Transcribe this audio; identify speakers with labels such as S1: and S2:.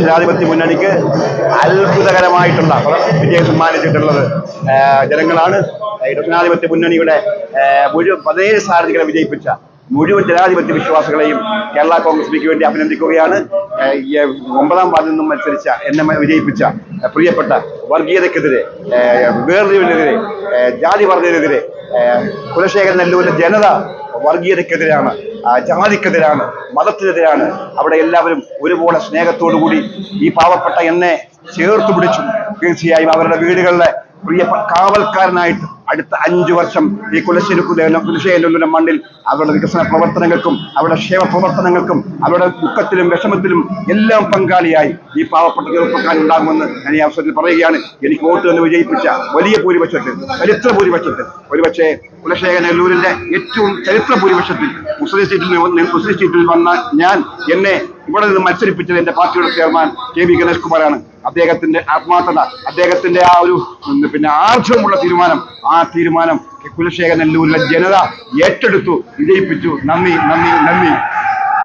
S1: ജനാധിപത്യ മുന്നണിക്ക് അത്ഭുതകരമായിട്ടുള്ള വിജയം സമ്മാനിച്ചിട്ടുള്ളത് ജനങ്ങളാണ്. ജനാധിപത്യ മുന്നണിയുടെ 17 സ്ഥാനാർത്ഥികളെ വിജയിപ്പിച്ച മുഴുവൻ ജനാധിപത്യ വിശ്വാസികളെയും കേരള കോൺഗ്രസ് പിക്ക് വേണ്ടി അഭിനന്ദിക്കുകയാണ്. 9ാം വാർഡിൽ നിന്നും മത്സരിച്ച എന്നെ വിജയിപ്പിച്ച പ്രിയപ്പെട്ട വർഗീയതക്കെതിരെ, വേർതിരിവിനെതിരെ, ജാതി വർദ്ധനെതിരെ കുലശേഖരൻ നെല്ലൂരിലെ ജനത വർഗീയതക്കെതിരാണ്, ജാതിക്കെതിരാണ്, മതത്തിനെതിരാണ്. അവിടെ എല്ലാവരും ഒരുപോലെ സ്നേഹത്തോടുകൂടി ഈ പാവപ്പെട്ട എന്നെ ചേർത്ത് പിടിച്ചു. തീർച്ചയായും അവരുടെ വീടുകളിലെ പ്രിയപ്പെട്ട കാവൽക്കാരനായിട്ട് അടുത്ത 5 വർഷം ഈ കുലശേഖരൻ മണ്ണിൽ അവരുടെ വികസന പ്രവർത്തനങ്ങൾക്കും അവരുടെ ക്ഷേമ പ്രവർത്തനങ്ങൾക്കും അവരുടെ ദുഃഖത്തിലും വിഷമത്തിലും എല്ലാം പങ്കാളിയായി ഈ പാവപ്പെട്ട ചെറുപ്പക്കാരുണ്ടാകുമെന്ന് ഞാൻ ഈ അവസരത്തിൽ പറയുകയാണ്. എനിക്ക് വോട്ട് തന്നെ വിജയിപ്പിച്ച വലിയ ഭൂരിപക്ഷത്തിൽ, ചരിത്ര ഭൂരിപക്ഷത്തിൽ, ഒരുപക്ഷെ കുലശേഖരൻ നെല്ലൂരിന്റെ ഏറ്റവും ചരിത്ര ഭൂരിപക്ഷത്തിൽ മുസ്ലിം സീറ്റിൽ വന്ന എന്നെ ഇവിടെ നിന്ന് മത്സരിപ്പിച്ചത് എന്റെ പാർട്ടിയുടെ ചെയർമാൻ കെ വി ഗണേഷ് കുമാറാണ്. അദ്ദേഹത്തിന്റെ ആത്മാർത്ഥത, അദ്ദേഹത്തിന്റെ ആ ഒരു ആർജവമുള്ള തീരുമാനം, ആ തീരുമാനം കുലശേഖരൻ നെല്ലൂരിലെ ജനത ഏറ്റെടുത്തു, വിജയിപ്പിച്ചു. നന്ദി, നന്ദി, നന്ദി.